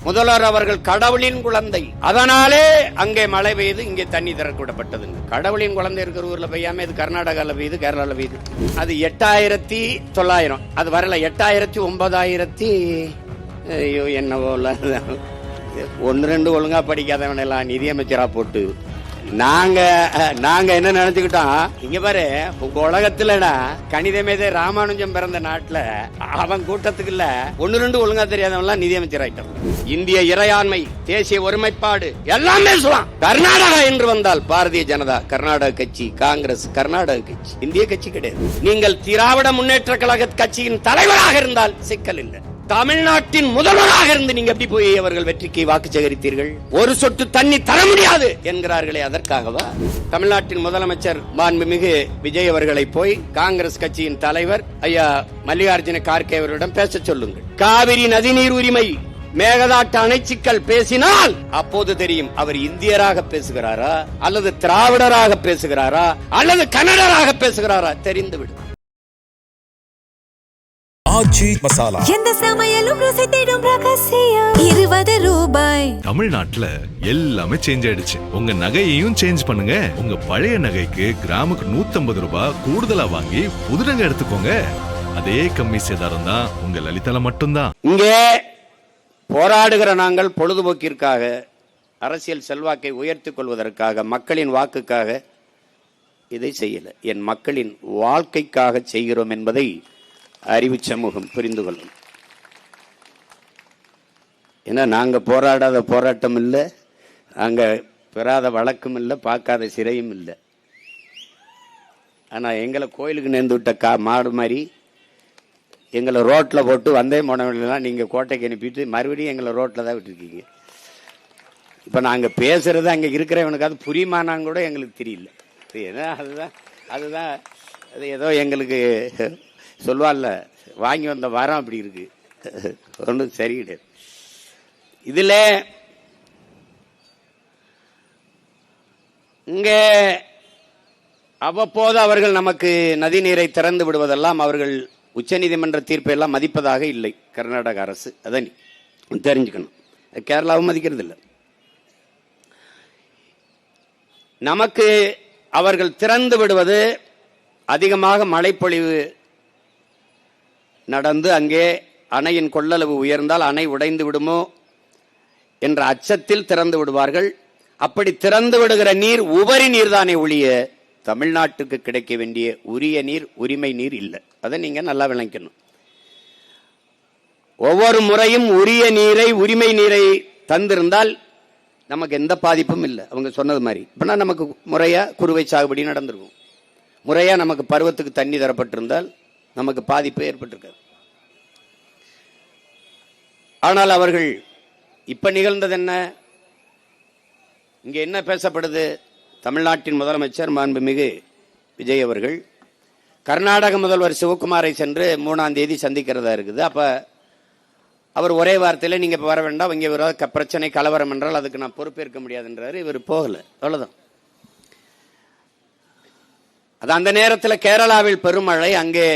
முதல்வர் அவர்கள் கடவுளின் குழந்தை, அதனாலே அங்கே மழை பெய்யுது, இங்கே தண்ணி திறக்கப்பட்டது. கடவுளின் குழந்தை இருக்கிற ஊர்ல பெய்யாம இது கர்நாடகாவில் பெய்யுது, கேரளாவில் பெய்யுது. அது 8900, அது வரல 8000 ஐயோ என்னவோ ஒன்னு ரெண்டு ஒழுங்கா படிக்காதவன் எல்லாம் நிதியமைச்சரா போட்டு நாங்க என்ன நினைச்சுக்கிட்டோம், இங்க பாரு உங்க உலகத்துலடா கணிதமேதை ராமானுஜம் பிறந்த நாட்டுல அவன் கூட்டத்துக்கு இல்ல ஒன்னு ரெண்டு ஒழுங்கா தெரியாதவன் நிதியமைச்சர் ஆயிட்டோம். இந்திய இறையாண்மை, தேசிய ஒருமைப்பாடு எல்லாம் பேசலாம். கர்நாடகா என்று வந்தால் பாரதிய ஜனதா கர்நாடக கட்சி, காங்கிரஸ் கர்நாடக கட்சி, இந்திய கட்சி கிடையாது. நீங்கள் திராவிட முன்னேற்ற கழக கட்சியின் தலைவராக இருந்தால் சிக்கல் இல்லை. தமிழ்நாட்டின் முதல்வராக இருந்து நீங்க எப்படி போய் அவர்கள் வெற்றிக்கு வாக்கு சேகரித்தீர்கள்? ஒரு சொட்டு தண்ணி தர முடியாது என்கிறார்களே, அதற்காகவா? தமிழ்நாட்டின் முதலமைச்சர் மாண்புமிகு விஜய் அவர்களை போய் காங்கிரஸ் கட்சியின் தலைவர் ஐயா மல்லிகார்ஜுன கார்கே அவரிடம் பேச சொல்லுங்கள். காவிரி நதிநீர் உரிமை, மேகதாட்டு அணைச்சிக்கல் பேசினால் அப்போது தெரியும் அவர் இந்தியராக பேசுகிறாரா அல்லது திராவிடராக பேசுகிறாரா அல்லது கன்னடராக பேசுகிறாரா தெரிந்துவிடும். மசாலா எந்த சமையலும் ருசி தேடும் ரகசியம் 20 ரூபாய். தமிழ்நாட்டுல எல்லாமே சேஞ்ச் ஆயிடுச்சு. உங்க நகையையும் சேஞ்ச் பண்ணுங்க. உங்க பழைய நகைக்கு கிராமுக்கு 150 ரூபாய் கூடுதலா வாங்கி புது நகை எடுத்துக்கோங்க. அதே கம்மி சேதாரம் தான் உங்க லலிதால மட்டும்தான். இங்கே போராடுகிற நாங்கள் பொழுதுபோக்கிற்காக, அரசியல் செல்வாக்கை உயர்த்திக் கொள்வதற்காக, மக்களின் வாக்குக்காக இதை செய்யல. என் மக்களின் வாழ்க்கைக்காக செய்கிறோம் என்பதை அறிவு சமூகம் புரிந்து கொள்ளும். ஏன்னா நாங்க போராடாத போராட்டம் இல்லை, நாங்க பெறாத வழக்கும் இல்லை, பார்க்காத சிறையும் இல்லை. ஆனா எங்களை கோயிலுக்கு நேர்ந்து விட்ட மாடு மாதிரி எங்களை ரோட்ல போட்டு வந்தே போனவங்களெல்லாம் நீங்க கோட்டைக்கு அனுப்பிட்டு மறுபடியும் எங்களை ரோட்ல தான் விட்டுருக்கீங்க. இப்ப நாங்க பேசுறது அங்க இருக்கிறவனுக்கு அது புரியுமானான்னு கூட எங்களுக்கு தெரியல. ஏன்னா அதுதான் அது ஏதோ எங்களுக்கு சொல்வார்ல, வாங்கி வந்த வாரம் அப்படி இருக்கு, ஒன்றும் சரி கிடையாது. இதுல இங்கே அவ்வப்போது அவர்கள் நமக்கு நதி நீரை திறந்து விடுவதெல்லாம் அவர்கள் உச்சநீதிமன்ற தீர்ப்பை எல்லாம் மதிப்பதாக இல்லை கர்நாடக அரசு. அதை தெரிஞ்சுக்கணும். கேரளாவும் மதிக்கிறது இல்லை. நமக்கு அவர்கள் திறந்து விடுவது அதிகமாக மழைப்பொழிவு நடந்து அங்கே அணையின் கொள்ளளவு உயர்ந்தால் அணை உடைந்து விடுமோ என்ற அச்சத்தில் திறந்து விடுவார்கள். அப்படி திறந்து விடுகிற நீர் உபரி நீர் தானே ஒழிய தமிழ்நாட்டுக்கு கிடைக்க வேண்டிய உரிய நீர், உரிமை நீர் இல்லை. அதை நீங்க நல்லா விளங்கணும். ஒவ்வொரு முறையும் உரிய நீரை, உரிமை நீரை தந்திருந்தால் நமக்கு எந்த பாதிப்பும் இல்லை. அவங்க சொன்னது மாதிரி இப்பனா நமக்கு முறையா குறுவை சாகுபடி நடந்திருக்கும், முறையா நமக்கு பருவத்துக்கு தண்ணி தரப்பட்டிருந்தால் நமக்கு பாதிப்பு ஏற்பட்டிருக்காது. ஆனால் அவர்கள் இப்ப நிகழ்ந்தது என்ன? இங்க என்ன பேசப்படுது? தமிழ்நாட்டின் முதலமைச்சர் மாண்புமிகு விஜய் அவர்கள் கர்நாடக முதல்வர் சிவகுமாரை சென்று 3ஆம் தேதி சந்திக்கிறதா இருக்குது. அப்ப அவர் ஒரே வார்த்தையில நீங்க வர வேண்டாம், இங்க பிரச்சனை கலவரம் என்றால் அதுக்கு நான் பொறுப்பேற்க முடியாதுன்றாரு. இவர் போகல, அவ்வளவுதான். அது அந்த நேரத்தில் கேரளாவில் பெருமழை, அங்கே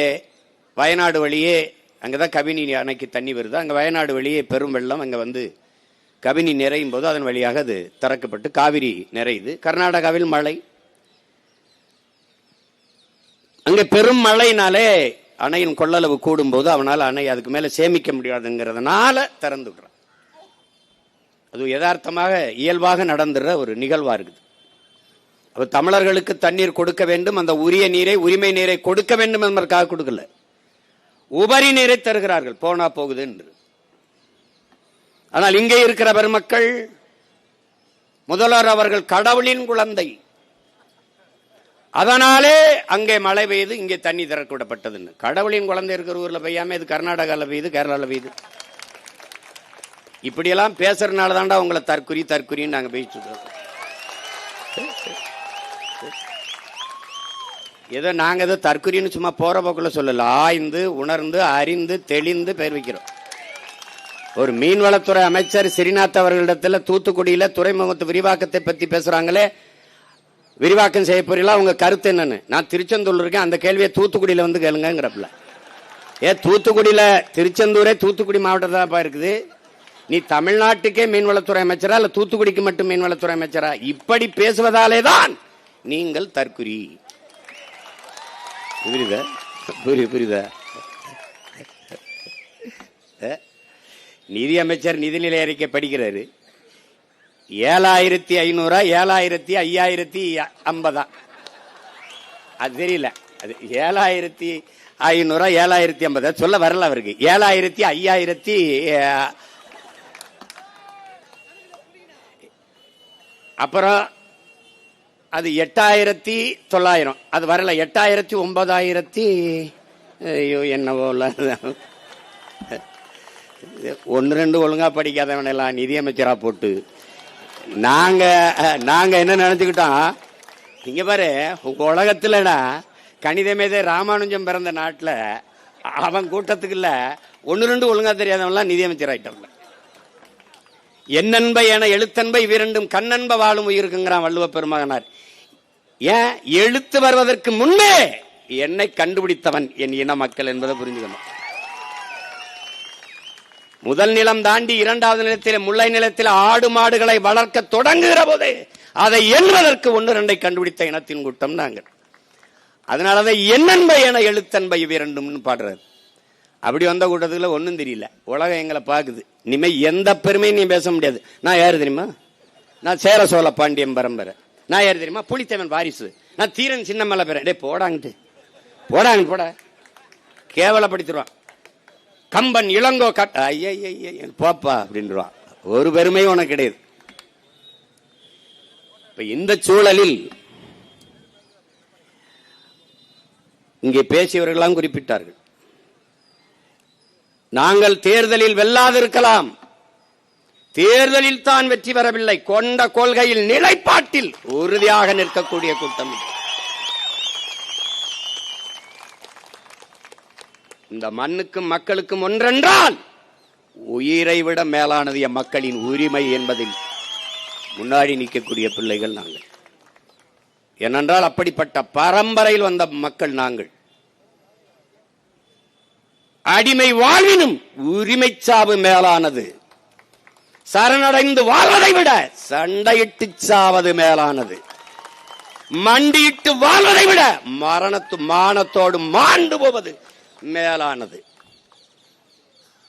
வயநாடு வழியே, அங்கதான் கபினி அணைக்கு தண்ணி வருது, அங்க வயநாடு வழியே பெரும் வெள்ளம், அங்க வந்து கபினி நிறையும் போது அதன் வழியாக அது திறக்கப்பட்டு காவிரி நிறையுது. கர்நாடகாவில் மழை, அங்க பெரும் மழையினாலே அணையின் கொள்ளளவு கூடும் போது அவனால் அணை அதுக்கு மேல சேமிக்க முடியாதுங்கிறதுனால திறந்து விடுறான். அது யதார்த்தமாக இயல்பாக நடந்துற ஒரு நிகழ்வா இருக்குது. அப்ப தமிழர்களுக்கு தண்ணீர் கொடுக்க வேண்டும், அந்த உரிய நீரை, உரிமை நீரை கொடுக்க வேண்டும் என்பதற்காக கொடுக்கல, உபரி நீரை தருகிறார்கள் போனா போகுது என்று. ஆனால் இங்கே இருக்கிற பெருமக்கள், முதல்வர் அவர்கள் கடவுளின் குழந்தை, அதனாலே அங்கே மழை பெய்யுது, இங்கே தண்ணி திறக்கப்பட்டதுன்னு. கடவுளின் குழந்தை இருக்கிற ஊர்ல பெய்யாம இது கர்நாடகாவில் பெய்யுது, கேரளாவில் பெய்யுது. இப்படியெல்லாம் பேசுறதுனால தாண்டா உங்களை தற்குறின்னு நாங்க பேசிட்டு இருக்கோம். ஏதோ நாங்க ஏதோ தற்குறின்னு சும்மா போற போக்குள்ள சொல்லல, ஆய்ந்து உணர்ந்து அறிந்து தெளிந்து பெயர் வைக்கிறோம். ஒரு மீன்வளத்துறை அமைச்சர் ஸ்ரீநாத் அவர்களிடத்துல தூத்துக்குடியில துறைமுகத்து விரிவாக்கத்தை பத்தி பேசுறாங்களே, விரிவாக்கம் செய்ய போறீங்களா, உங்க கருத்து என்னன்னு? நான் திருச்செந்தூர் இருக்கேன், அந்த கேள்வியை தூத்துக்குடியில வந்து கேளுங்கிறப்பல. தூத்துக்குடியில, திருச்செந்தூரே தூத்துக்குடி மாவட்டத்தாப்பா இருக்குது, நீ தமிழ்நாட்டுக்கே மீன்வளத்துறை அமைச்சரா இல்ல தூத்துக்குடிக்கு மட்டும் மீன்வளத்துறை அமைச்சரா? இப்படி பேசுவதாலே தான் நீங்கள் தற்குறி. புரியுதா? புரியுதா? நிதி அமைச்சர் நிதிநிலை அறிக்கை படிக்கிறாரு. 7500 7550 அது தெரியல. அது 7500 7050 சொல்ல வரல அவருக்கு. 5000 அப்புறம் அது 8900 அது வரல. 8000 ஐயோ என்னவோ ஒன்னு ரெண்டு ஒழுங்கா படிக்காதவன் எல்லாம் நிதியமைச்சரா போட்டு நாங்க என்ன நினைச்சுக்கிட்டோம், இங்க பாரு உங்க உலகத்துலடா கணித மேதை ராமானுஜம் பிறந்த நாட்டுல அவன் கூட்டத்துக்கு இல்ல ஒன்னு ரெண்டு ஒழுங்கா தெரியாதவன்லாம் நிதியமைச்சர் ஆயிட்டவன். என்னன்ப என எழுத்தன்பை இவ்விரண்டும் கண்ணன்ப வாழும் உயிருக்குங்கிறான் வள்ளுவ பெருமகனார். ஏன் எழுத்து வருவதற்கு முன்னே என்னை கண்டுபிடித்தவன் என் இன மக்கள் என்பதை புரிஞ்சுக்கணும். முதல் நிலம் தாண்டி இரண்டாவது நிலத்தில் முல்லை நிலத்தில் ஆடு மாடுகளை வளர்க்க தொடங்குகிற போது அதை எண்ணுவதற்கு ஒன்று ரெண்டை கண்டுபிடித்த இனத்தின் கூட்டம் நாங்கள். அதனாலதான் என்னன்பை என எழுத்தன்பை இவ்விரண்டும் பாடுறாரு. அப்படி வந்த கூட்டத்துல ஒன்னும் தெரியல. உலகம் எங்களை பாக்குது. இனிமே எந்த பெருமையும் நீ பேச முடியாது. நான் யாரு தெரியுமா? நான் சேர சோழ பாண்டியன் பரம்பரை. நான் யாரு தெரியுமா? புலித்தேவன் வாரிசு. நான் தீரன் சின்னமலை பேரன். டே போடாங்கிட்டு போட கேவலப்படுத்திடுவான். கம்பன் இளங்கோ போப்பா அப்படின்றான். ஒரு பெருமையும் உனக்கு கிடையாது. இப்ப இந்த சூழலில் இங்கே பேசியவர்களாம் குறிப்பிட்டார்கள், நாங்கள் தேர்தலில் வெல்லாதிருக்கலாம், தேர்தலில் தான் வெற்றி பெறவில்லை, கொண்ட கொள்கையில் நிலைப்பாட்டில் உறுதியாக நிற்கக்கூடிய கூட்டம். இந்த மண்ணுக்கும் மக்களுக்கும் ஒன்றென்றால் உயிரை விட மேலானது என் மக்களின் உரிமை என்பதில் முன்னாடி நிற்கக்கூடிய பிள்ளைகள் நாங்கள். ஏனென்றால் அப்படிப்பட்ட பரம்பரையில் வந்த மக்கள் நாங்கள். அடிமை வாழ்வினும் உரிமை சாவு மேலானது, சரணடைந்து வாழ்வதை விட சண்டையிட்டு சாவது மேலானது, மண்டியிட்டு வாழ்வதை விட மானத்தோடு மாண்டு போவது மேலானது.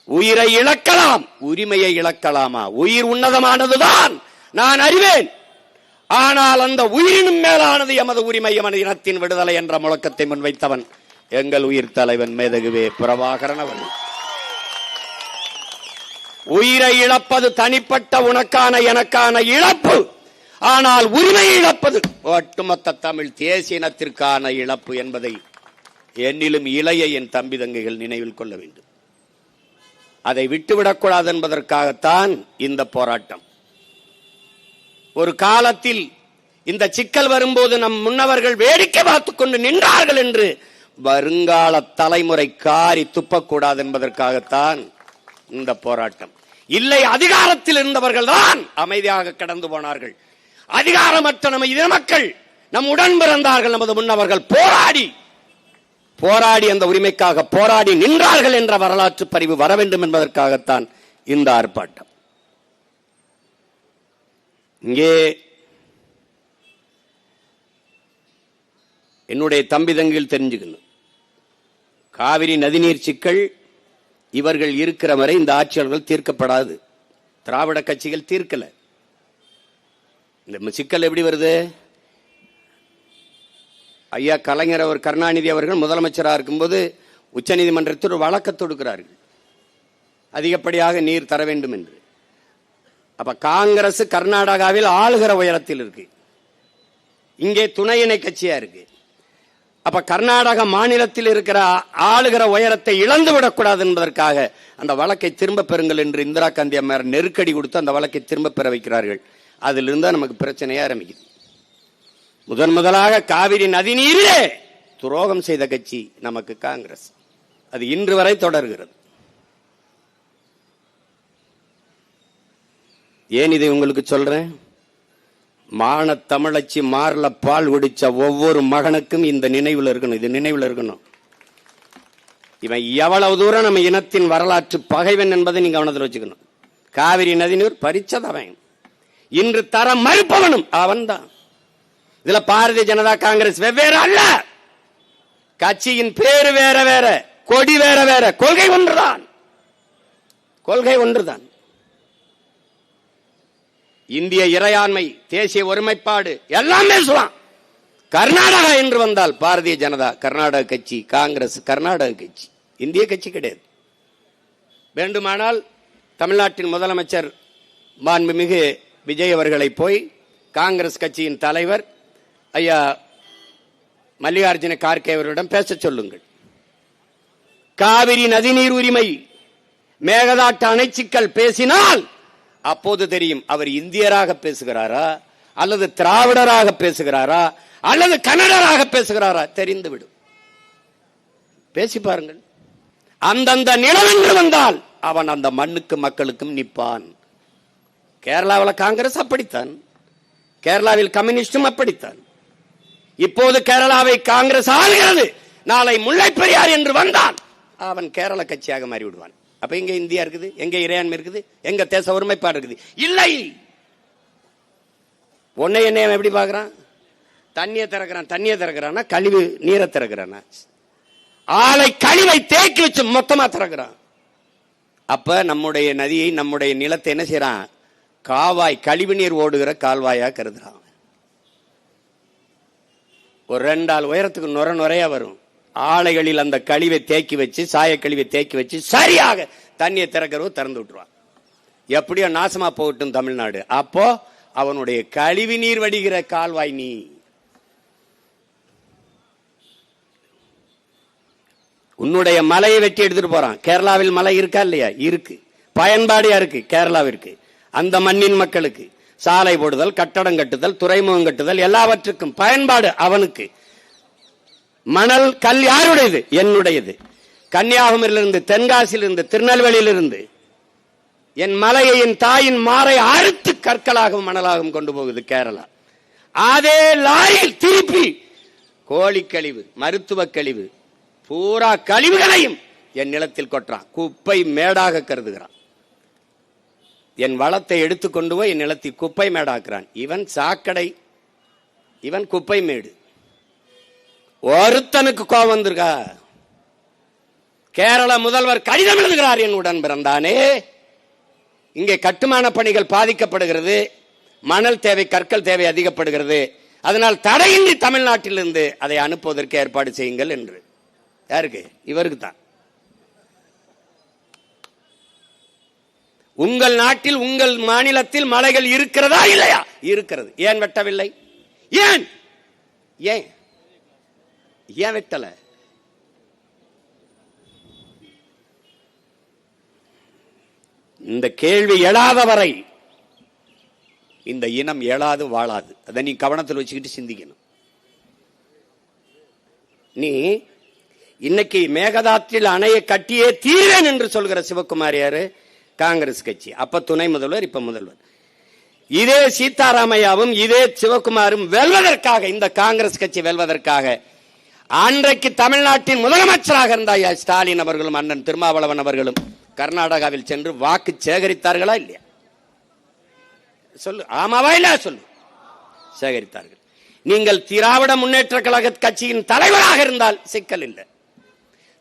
உயிரை இழக்கலாம், உரிமையை இழக்கலாமா? உயிர் உன்னதமானதுதான், நான் அறிவேன். ஆனால் அந்த உயிரினும் மேலானது எமது உரிமை, எமது இனத்தின் விடுதலை என்ற முழக்கத்தை முன்வைத்தவன் எங்கள் உயிர் தலைவன் மேதகுவே பிரபாகரன் அவர்கள். உயிரை இழப்பது தனிப்பட்ட உனக்கான எனக்கான இழப்பு, ஆனால் உரிமையை இழப்பது ஒட்டுமொத்த தமிழ் தேசிய இனத்திற்கான இழப்பு என்பதை என்னிலும் இளைய என் தம்பி தங்கைகள் நினைவில் கொள்ள வேண்டும். அதை விட்டுவிடக்கூடாது என்பதற்காகத்தான் இந்த போராட்டம். ஒரு காலத்தில் இந்த சிக்கல் வரும்போது நம் முன்னவர்கள் வேடிக்கை பார்த்துக் கொண்டு நின்றார்கள் என்று வருங்கால தலைமுறை காரி துப்பக்கூடாது என்பதற்காகத்தான் இந்த போராட்டம். இல்லை, அதிகாரத்தில் இருந்தவர்கள் தான் அமைதியாக கடந்து போனார்கள். அதிகாரமற்ற நம்ம இன மக்கள் நம் உடன் பிறந்தார்கள், நமது முன்னவர்கள் போராடி அந்த உரிமைக்காக போராடி நின்றார்கள் என்ற வரலாற்று பதிவு வர வேண்டும் என்பதற்காகத்தான் இந்த ஆர்ப்பாட்டம். இங்கே என்னுடைய தம்பி தங்கிகள் தெரிஞ்சுக்கணும், காவிரி நதிநீர் சிக்கல் இவர்கள் இருக்கிற வரை இந்த ஆட்சியாளர்கள் தீர்க்கப்படாது. திராவிட கட்சிகள் தீர்க்கல. இந்த சிக்கல் எப்படி வருது? ஐயா கலைஞர் அவர் கருணாநிதி அவர்கள் முதலமைச்சராக இருக்கும்போது உச்சநீதிமன்றத்தில் ஒரு வழக்கு தொடுக்கிறார்கள், அதிகப்படியாக நீர் தர வேண்டும் என்று. அப்ப காங்கிரஸ் கர்நாடகாவில் ஆளுகிற உயரத்தில் இருக்கு, இங்கே துணை இணை கட்சியா இருக்கு. அப்ப கர்நாடக மாநிலத்தில் இருக்கிற ஆளுகிற உயரத்தை இழந்து விடக்கூடாது என்பதற்காக அந்த வழக்கை திரும்ப பெறுங்கள் என்று இந்திரா காந்தி அம்மையார் நெருக்கடி கொடுத்து அந்த வழக்கை திரும்ப பெற வைக்கிறார்கள். அதிலிருந்து நமக்கு பிரச்சனையா ஆரம்பிக்குது. முதலாக காவிரி நதி நீரிலே துரோகம் செய்த கட்சி நமக்கு காங்கிரஸ். அது இன்று வரை தொடர்கிறது. ஏன் இதை உங்களுக்கு சொல்றேன்? மான தமிழச்சி மார்ல பால் குடிச்ச ஒவ்வொரு மகனுக்கும் இந்த நினைவில் இருக்கணும், இது நினைவில் இருக்கணும். இவன் எவ்வளவு தூரம் நம்ம இனத்தின் வரலாற்று பகைவன் என்பதை நீங்க கவனத்தில் வச்சுக்கணும். காவிரி நதிநீர் பறிச்சதவன், இன்று தர மறுப்பவனும் அவன்தான். இதுல பாரதிய ஜனதா காங்கிரஸ் வெவ்வேறு அல்ல. கட்சியின் பேரு வேற வேற, கொடி வேற வேற, கொள்கை ஒன்றுதான். கொள்கை ஒன்றுதான். இந்திய இறையாண்மை, தேசிய ஒருமைப்பாடு எல்லாம் பேசலாம். கர்நாடகா என்று வந்தால் பாரதிய ஜனதா கர்நாடக கட்சி, காங்கிரஸ் கர்நாடக கட்சி, இந்திய கட்சி கிடையாது. வேண்டுமானால் தமிழ்நாட்டின் முதலமைச்சர் மாண்புமிகு விஜய் அவர்களை போய் காங்கிரஸ் கட்சியின் தலைவர் ஐயா மல்லிகார்ஜுன கார்கே அவரிடம் பேச சொல்லுங்கள். காவிரி நதிநீர் உரிமை, மேகதாட்டு அணை சிக்கல் பேசினால் அப்போது தெரியும் அவர் இந்தியராக பேசுகிறாரா அல்லது திராவிடராக பேசுகிறாரா அல்லது கன்னடராக பேசுகிறாரா தெரிந்துவிடும். பேசி பாருங்கள். அந்தந்த நிலம் என்று வந்தால் அவன் அந்த மண்ணுக்கு மக்களுக்கும் நிற்பான். கேரளாவில் காங்கிரஸ் அப்படித்தான், கேரளாவில் கம்யூனிஸ்டும் அப்படித்தான். இப்போது கேரளாவை காங்கிரஸ் ஆளுகிறது. நாளை முல்லை பெரியார் என்று வந்தான் அவன் கேரள கட்சியாக மாறிவிடுவான். அப்ப எங்க இந்தியா இருக்குது, எங்க இறையாண்மை இருக்குது, எங்க தேச ஒருமைப்பாடு இருக்குது? இல்லை. உன்னை என்ன எப்படி பாக்குறான்? தண்ணியை திறக்கிறான், கழிவு நீரை திறக்கிறான், ஆலை கழிவை தேக்கி வச்சு மொத்தமா திறக்கிறான். அப்ப நம்முடைய நதியை, நம்முடைய நிலத்தை என்ன செய்யறான்? காவாய், கழிவு நீர் ஓடுகிற கால்வாயா கருதுறான். ஒரு 2 ஆள் உயரத்துக்கு நுரையா வரும். ஆலைகளில் அந்த கழிவை தேக்கி வச்சு, சாய கழிவை தேக்கி வச்சு சரியாக தண்ணியை திறக்கிறவோ திறந்து விட்டுருவான். எப்படியோ நாசமா போகட்டும் தமிழ்நாடு. அப்போ அவனுடைய கழிவு நீர் வடிகிற கால்வாய் நீ. உன்னுடைய மலையை வெட்டி எடுத்துட்டு போறான். கேரளாவில் மலை இருக்கா இல்லையா? இருக்கு. பயன்பாடியா இருக்கு கேரளாவிற்கு, அந்த மண்ணின் மக்களுக்கு. சாலை போடுதல், கட்டடம் கட்டுதல், துறைமுகம் கட்டுதல், எல்லாவற்றுக்கும் பயன்பாடு அவனுக்கு. மணல் கல் யாருடையது? என்னுடையது. கன்னியாகுமரியிலிருந்து, தென்காசியிலிருந்து, திருநெல்வேலியிலிருந்து என் மலையை, என் தாயின் மாறை அறுத்து கற்களாகவும் மணலாகவும் கொண்டு போகுது கேரளா. அதே லாரியில் திருப்பி கோழி கழிவு, மருத்துவ கழிவு, பூரா கழிவுகளையும் என் நிலத்தில் கொட்டுறான். குப்பை மேடாக கருதுகிறான். என் வளத்தை எடுத்துக்கொண்டு போய் என் நிலத்தில் குப்பை மேடாக்குறான். இவன் சாக்கடை, இவன் குப்பை மேடு. ஒருத்தனுக்கு கோபம் வந்திருக்கா? கேரள முதல்வர் கடிதம் எழுதுகிறார், என் உடன் பிறந்தானே, இங்கே கட்டுமான பணிகள் பாதிக்கப்படுகிறது, மணல் தேவை, கற்கள் தேவை அதிகப்படுகிறது, அதனால் தடையின்றி தமிழ்நாட்டிலிருந்து அதை அனுப்புவதற்கு ஏற்பாடு செய்யுங்கள் என்று. யாருக்கு? இவருக்கு தான். உங்கள் நாட்டில், உங்கள் மாநிலத்தில் மலைகள் இருக்கிறதா இல்லையா? இருக்கிறது. ஏன் வெட்டவில்லை? ஏன் ஏன் ஏன் வெட்டல? இந்த கேள்வி எழாத வரை இந்த இனம் எழாது வாழாது. அதை நீ கவனத்தில் வச்சுக்கிட்டு சிந்திக்கணும். நீ இன்னைக்கு மேகதாற்றில் அணையை கட்டியே தீர்வேன் என்று சொல்கிற சிவகுமார் யாரு? காங்கிரஸ் கட்சி. அப்ப துணை முதல்வர், இப்ப முதல்வர். இதே சீதாராமையாவும் இதே சிவகுமாரும் வெல்வதற்காக, இந்த காங்கிரஸ் கட்சி வெல்வதற்காக அன்றைக்கு தமிழ்நாட்டின் முதலமைச்சராக இருந்த ஸ்டாலின் அவர்களும் அண்ணன் திருமாவளவன் அவர்களும் கர்நாடகாவில் சென்று வாக்கு சேகரித்தார்களா இல்லையா? சொல்லு, ஆமாவா இல்லையா? சொல்லு. சேகரித்தார்கள். நீங்கள் திராவிட முன்னேற்ற கழக கட்சியின் தலைவராக இருந்தால் சிக்கல் இல்லை.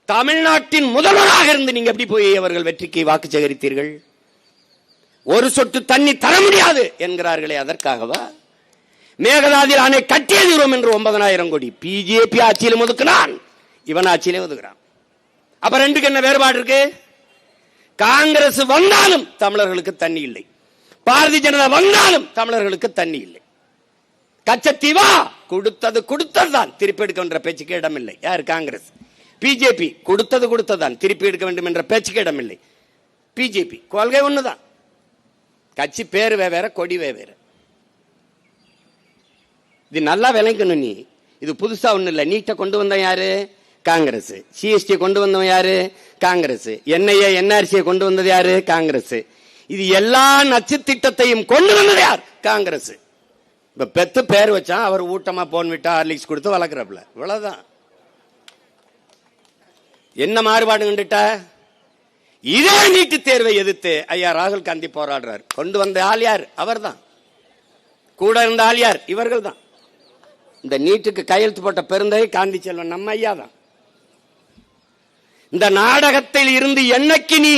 தமிழ்நாட்டின் முதல்வராக இருந்து நீங்க எப்படி போய் அவர்கள் வெற்றிக்கு வாக்கு சேகரித்தீர்கள்? ஒரு சொட்டு தண்ணி தர முடியாது என்கிறார்களே, அதற்காகவா? மேகதாதில் அணை கட்டியதுறோம் என்று 9,000 கோடி பிஜேபி ஆட்சியிலும் ஒதுக்கினான், இவன் ஆட்சியிலே ஒதுக்குறான். அப்ப ரெண்டுக்கு என்ன வேறுபாடு இருக்கு? காங்கிரஸ் வந்தாலும் தமிழர்களுக்கு தண்ணி இல்லை, பாரதிய ஜனதா வந்தாலும் தமிழர்களுக்கு தண்ணி இல்லை. கச்சத்தீவா கொடுத்ததுதான், திருப்பி எடுக்க என்ற பேச்சுக்கு இடமில்லை. யார்? காங்கிரஸ். பிஜேபி கொடுத்ததுதான், திருப்பி எடுக்க வேண்டும் என்ற பேச்சுக்கு இடமில்லை. பிஜேபி கொள்கை ஒண்ணுதான், கட்சி பேரு வேற, கொடி வேற. இது நல்லா விளங்கணும். நீ இது புதுசா ஒண்ணு இல்ல. நீட்டை கொண்டு வந்த யாரு? காங்கிரஸ். சிஎஸ்டி கொண்டு வந்தவன் யாரு? காங்கிரஸ். என்ஐஏ என்ஆர்சியை கொண்டு வந்தது யாரு? காங்கிரஸ். இது எல்லா நச்சு திட்டத்தையும் கொண்டு வந்தது யார்? காங்கிரஸ். இப்ப பெத்து பேர் வச்சான், அவர் ஊட்டமா போன் விட்டா ஹார்லிக்ஸ் கொடுத்து வளர்க்கிறப்பல, இவ்வளவுதான். என்ன மாறுபாடு கண்டுட்ட? இதே நீட்டு தேர்வை எதிர்த்து ஐயா ராகுல் காந்தி போராடுறார். கொண்டு வந்த ஆள் யார்? அவர்தான். கூட இருந்த ஆள் யார்? இவர்கள் தான். இந்த நீட்டுக்கு கையெழுத்து போட்ட பெருந்தகை காந்தி செல்வன் நம்ம ஐயா தான். இந்த நாடகத்தில் இருந்து என்னைக்கு நீ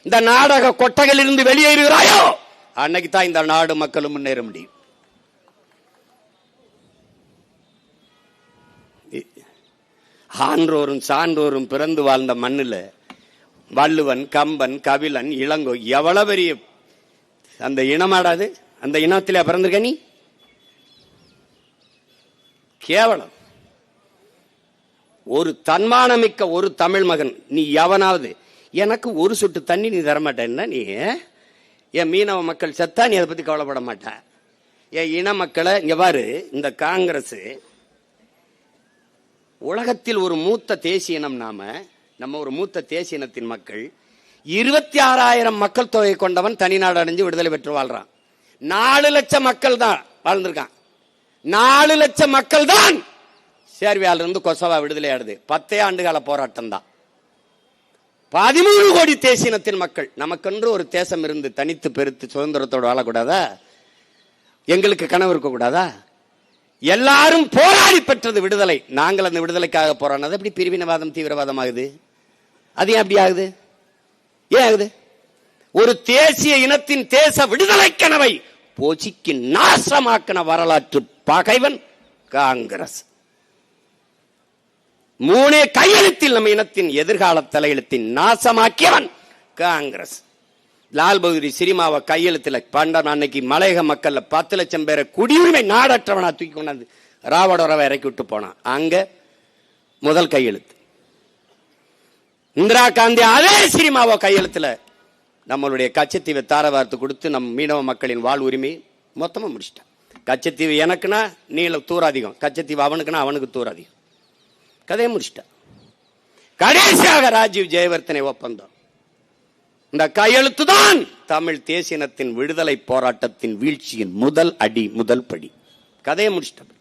இந்த நாடக கொட்டகையில் இருந்து வெளியேறுகிறாயோ அன்னைக்கு தான் இந்த நாடு மக்களும் முன்னேற முடியும். ஆன்றோரும் சான்றோரும் பிறந்து வாழ்ந்த மண்ணில் வள்ளுவன், கம்பன், கபிலன், இளங்கோ எவ்வளவு பெரிய அந்த இனமாடாது? அந்த இனத்திலே பிறந்திருக்க நீ? கேவலம். ஒரு தன்மானமிக்க ஒரு தமிழ் மகன் நீ எவனாவது எனக்கு ஒரு சொட்டு தண்ணி நீ தரமாட்டேன்னா நீ என் மீனவ மக்கள் செத்தா நீ அதை பத்தி கவலைப்பட மாட்ட. என் இன மக்களை இங்க பாரு. இந்த காங்கிரஸ் உலகத்தில் ஒரு மூத்த தேசிய இனம். நம்ம ஒரு மூத்த தேசிய இனத்தின் மக்கள். 26,000 மக்கள் தொகை கொண்டவன் தனிநாடு அடைஞ்சு விடுதலை பெற்று வாழ்றான். 4 லட்சம் மக்கள் தான் வாழ்ந்திருக்கான். 4 லட்சம் மக்கள் தான் சேர்பியால இருந்து கொசவா விடுதலை ஆடுது. 10 ஆண்டுகால போராட்டம் தான். 13 கோடி தேசியத்தின் மக்கள். நமக்கென்று ஒரு தேசம் இருந்து தனித்து பெருத்து சுதந்திரத்தோடு வாழக்கூடாதா? எங்களுக்கு கனவு இருக்க கூடாதா? எல்லாரும் போராடி பெற்றது விடுதலை. நாங்கள் அந்த விடுதலைக்காக போராடினது எப்படி பிரிவினவாதம் தீவிரவாதம் ஆகுது? அது ஏன் அப்படி ஆகுது? ஏன் ஆகுது? ஒரு தேசிய இனத்தின் தேச விடுதலை கனவை போச்சிக்கு நாசமாக்கின வரலாற்று பகைவன் காங்கிரஸ். 3 கையெழுத்தில் நம்ம இனத்தின் எதிர்கால தலையெழுத்தின் நாசமாக்கியவன் காங்கிரஸ். லால் பகதூரி சினிமாவை கையெழுத்துல பண்ட அன்னைக்கு மலையக மக்கள் 10 லட்சம் பேரை குடியுரிமை நாடற்றவனா தூக்கி கொண்டாந்து ராவடோரவை இறக்கி விட்டு போனான். அங்க முதல் கையெழுத்து. இந்திரா காந்தி அதே சினிமாவை கையெழுத்துல நம்மளுடைய கச்சத்தீவை தாரவார்த்து கொடுத்து நம் மீனவ மக்களின் வாழ் உரிமை மொத்தமா முடிச்சிட்டான். கச்சத்தீவு எனக்குன்னா நீள தூராதிகம், கச்சத்தீவு அவனுக்குன்னா அவனுக்கு தூராதிகம். கதையை முடிச்சிட்டான். கடைசியாக ராஜீவ் ஜெயவர்தனை ஒப்பந்தம். இந்த கையெழுத்து தான் தமிழ் தேசியத்தின் விடுதலை போராட்டத்தின் வீழ்ச்சியின் முதல் அடி, முதல் படி. கதையை முடிச்சிட்ட.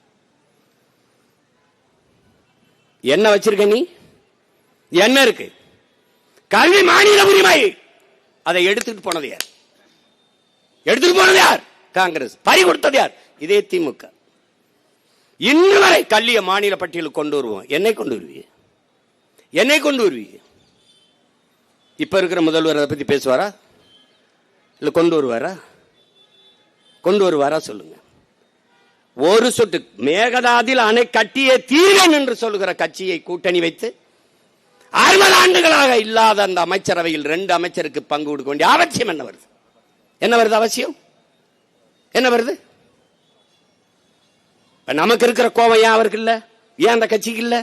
என்ன வச்சிருக்க நீ? என்ன இருக்கு? கல்வி மாநில உரிமை. அதை எடுத்துட்டு போனது யார்? எடுத்துட்டு போனது யார்? காங்கிரஸ். பறி கொடுத்தது யார்? இதே திமுக. இன்று வரை கல்விய மாநில பட்டியலுக்கு கொண்டு வருவோம். என்னை கொண்டு வருவீங்க? என்னை கொண்டு வருவீங்க? இப்ப இருக்கிற முதல்வர் அதை பத்தி பேசுவாரா? இல்ல கொண்டு வருவாரா? கொண்டு வருவாரா சொல்லுங்க. ஒரு சொட்டு மேகதாதில் அணை கட்டியே தீர்வேன் என்று சொல்லுகிற கட்சியை கூட்டணி வைத்து 60 ஆண்டுகளாக இல்லாத அந்த அமைச்சரவையில் 2 அமைச்சருக்கு பங்கு கொடுக்க வேண்டிய அவசியம் என்ன வருது? என்ன வருது அவசியம்? என்ன வருது? நமக்கு இருக்கிற கோபம் ஏன் அவருக்கு இல்ல? ஏன் அந்த கட்சிக்கு இல்ல?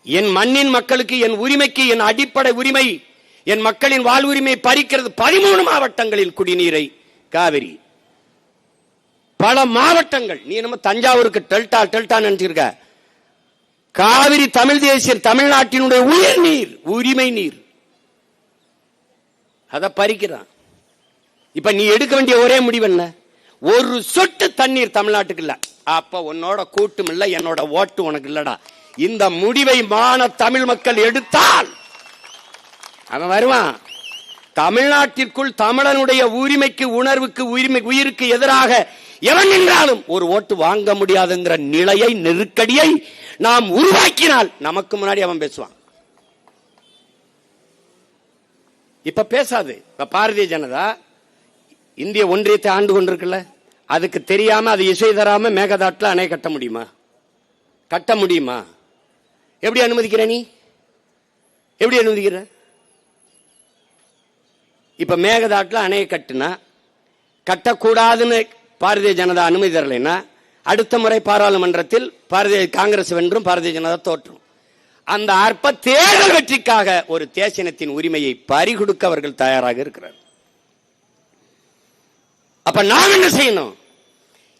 என் மண்ணின் மக்களுக்கு, என் உரிமைக்கு, என் அடிப்படை உரிமை, என் மக்களின் வாழ்வுரிமை பறிக்கிறது. 13 மாவட்டங்களில் குடிநீரை காவிரி. பல மாவட்டங்கள். நீ நம்ம தஞ்சாவூருக்கு டெல்டா நினைச்சிருக்க. காவிரி தமிழ் தேசிய தமிழ்நாட்டினுடைய உயிர் நீர், உரிமை நீர். அத பறிக்கிறான். இப்ப நீ எடுக்க வேண்டிய ஒரே முடிவு என்ன? ஒரு சொட்டு தண்ணீர் தமிழ்நாட்டுக்கு இல்ல. அப்ப உன்னோட கூட்டும் இல்ல, என்னோட ஓட்டு உனக்கு இல்லடா. இந்த முடிவை மான தமிழ் மக்கள் எடுத்தால் அவன் வருவான். தமிழ்நாட்டிற்குள் தமிழனுடைய உரிமைக்கு, உணர்வுக்கு, உயிருக்கு எதிராக எவன் என்றாலும் ஒரு ஓட்டு வாங்க முடியாதுங்கிற நிலையை, நெருக்கடியை நாம் உருவாக்கினால் நமக்கு முன்னாடி அவன் பேசுவான். இப்ப பேசாது. இப்ப பாரதிய ஜனதா இந்திய ஒன்றியத்தை ஆண்டு கொண்டிருக்குல்ல, அதுக்கு தெரியாம அது இசை தராம மேகதாட்டுல அணை கட்ட முடியுமா? கட்ட முடியுமா? எப்படி அனுமதிக்கிற நீ? எப்படி அனுமதிக்கிற? இப்ப மேகதாட்டுல அணையை கட்டுனா, கட்டக்கூடாதுன்னு பாரதிய ஜனதா அனுமதி தரலைன்னா அடுத்த முறை பாராளுமன்றத்தில் காங்கிரஸ் வென்றும் பாரதிய ஜனதா தோற்றும். அந்த அற்ப தேர்தல் வெற்றிக்காக ஒரு தேசியத்தின் உரிமையை பறிகொடுக்க அவர்கள் தயாராக இருக்கிறார். அப்ப நாம் என்ன செய்யணும்?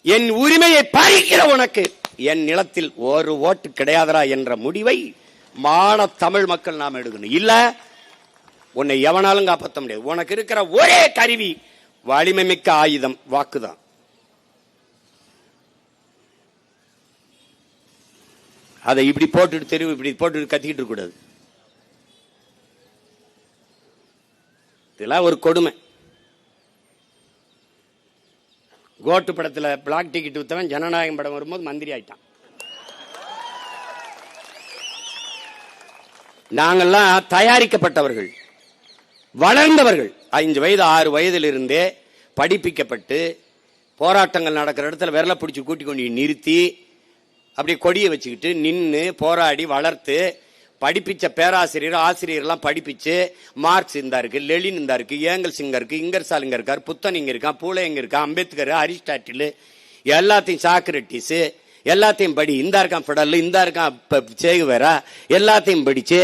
என் உரிமையை பறிக்கிற உனக்கு என் நிலத்தில் ஒரு ஓட்டு கிடையாதரா என்ற முடிவை மான தமிழ் மக்கள் நாம் எடுக்கணும். இல்ல உன்னை எவனாலும் காப்பாற்ற முடியாது. உனக்கு இருக்கிற ஒரே கருவி, வலிமை மிக்க ஆயுதம், வாக்குதான். அதை இப்படி போட்டுட்டு தெருவு இப்படி போட்டு கத்திக்கிட்டு இருக்க கூடாது. இதெல்லாம் ஒரு கொடுமை. கோட்டு படத்தில் பிளாக் டிக்கெட் வித்தவன் ஜனநாயகம் படம் வரும்போது மந்திரி ஆயிட்டான். நாங்கள்லாம் தயாரிக்கப்பட்டவர்கள், வளர்ந்தவர்கள். 5 வயது 6 வயதிலிருந்தே படிப்பிக்கப்பட்டு போராட்டங்கள் நடக்கிற இடத்துல விரலை பிடிச்சி கூட்டி கொண்டு நிறுத்தி அப்படியே கொடியை வச்சுக்கிட்டு நின்று போராடி வளர்த்து படிப்பிச்ச பேராசிரியர் ஆசிரியர்லாம் படிப்பிச்சு மார்க்ஸ் இந்தா இருக்கு, லெலின் இந்தா இருக்கு, ஏங்கல்ஸ் இங்க இருக்கு, இங்கர்சால் இங்க இருக்கார், புத்தன் இங்க இருக்கான், பூலே இங்க இருக்கான், அம்பேத்கர், அரிஸ்டாட்டில், எல்லாத்தையும் சாக்ரட்டிஸ் எல்லாத்தையும் படி, இந்தா இருக்கான் ஃபெடரல், இந்தா இருக்கான் சேகுவேரா, எல்லாத்தையும் படிச்சு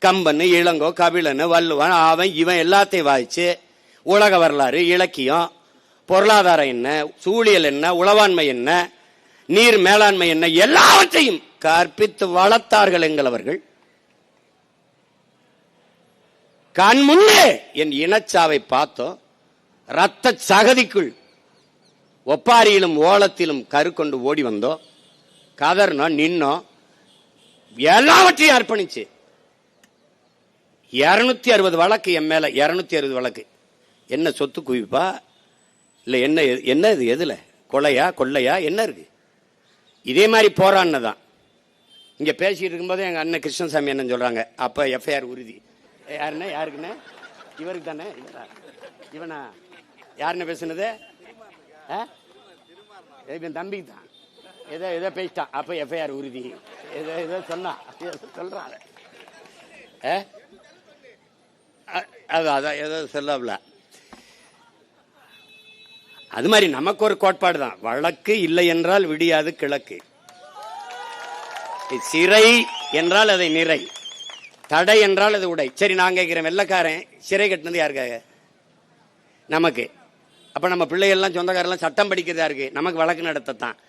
கம்பன், இளங்கோ, கபிலன், வள்ளுவன், அவன் இவன் எல்லாத்தையும் வாய்ச்சு உலக வரலாறு, இலக்கியம், பொருளாதாரம் என்ன, சூழியல் என்ன, உளவாண்மை என்ன, நீர் மேலாண்மை என்ன, எல்லாவற்றையும் கற்பித்து வளர்த்தார்கள் எங்களவர்கள். கண் முன்னே என் இனச்சாவை பார்த்தோம். ரத்த சகதிக்குள் ஒப்பாரியிலும் ஓலத்திலும் கரு கொண்டு ஓடி வந்தோம். கதர்னோம், நின்னோம், எல்லாவற்றையும் அர்ப்பணிச்சு 260 வழக்கு என் மேல. 260 வழக்கு. என்ன சொத்து குவிப்பா இல்ல என்ன என்ன இது, எதுல கொலையா கொள்ளையா என்ன இருக்கு? இதே மாதிரி போராடினதான். இங்க பேசிட்டு இருக்கும்போது எங்க அண்ணன் கிருஷ்ணசாமி என்ன சொல்றாங்க, அப்ப எஃப்ஐஆர் உறுதி. யாருன்னா யாருக்குன்னு? இவருக்கு தானே. இவனா யாருன்னு பேசுனது? இவன் தம்பிக்கு தான். ஏதோ பேசிட்டான், அப்ப எஃப்ஐஆர் உறுதி. ஏதோ சொன்னான், சொல்றான். அதான் ஏதோ சொல்லல. அது மாதிரி நமக்கு ஒரு கோட்பாடு தான். வழக்கு இல்லை என்றால் விடியாது கிழக்கு. சிறை என்றால் அதை நிறை, தடை என்றால் அது உடை. சரி, நான் கேட்கிறேன், வெள்ளக்காரன் சிறை கட்டினது யாருக்காக? நமக்கு. அப்ப நம்ம பிள்ளைகள்லாம் சொந்தக்காரெல்லாம் சட்டம் படிக்கிறதா இருக்கு, நமக்கு வழக்கு நடத்தத்தான்.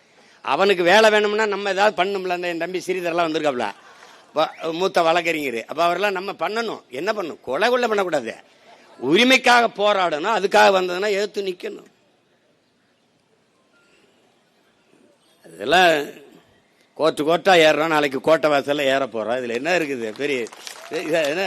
அவனுக்கு வேலை வேணும்னா நம்ம ஏதாவது பண்ணணும்ல. அந்த என் தம்பி சிறிதரெல்லாம் வந்திருக்காப்ல, மூத்த வழக்கறிஞர். அப்ப அவரெல்லாம் நம்ம பண்ணணும். என்ன பண்ணணும்? கொலை கொள்ள பண்ணக்கூடாது, உரிமைக்காக போராடணும். அதுக்காக வந்ததுன்னா எதிர்த்து நிக்கணும். இதெல்லாம் கோட்டா ஏறுறோம், நாளைக்கு கோட்டை வாசல்ல ஏற போறோம். இதுல என்ன இருக்குது பெரிய? என்ன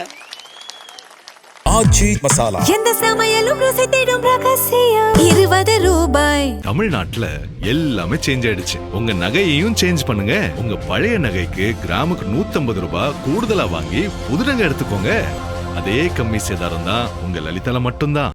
ஆச்சி மசாலா, எந்த சமையலும் ருசி தேடும் ரகசியம். 20 ரூபாய். தமிழ்நாட்டுல எல்லாமே சேஞ்ச் ஆயிடுச்சு. உங்க நகையையும் சேஞ்ச் பண்ணுங்க. உங்க பழைய நகைக்கு கிராமுக்கு 150 ரூபாய் கூடுதலா வாங்கி புது நகை எடுத்துக்கோங்க. அதே கம்மி சேதாரம் தான் உங்க லலிதால மட்டும்தான்.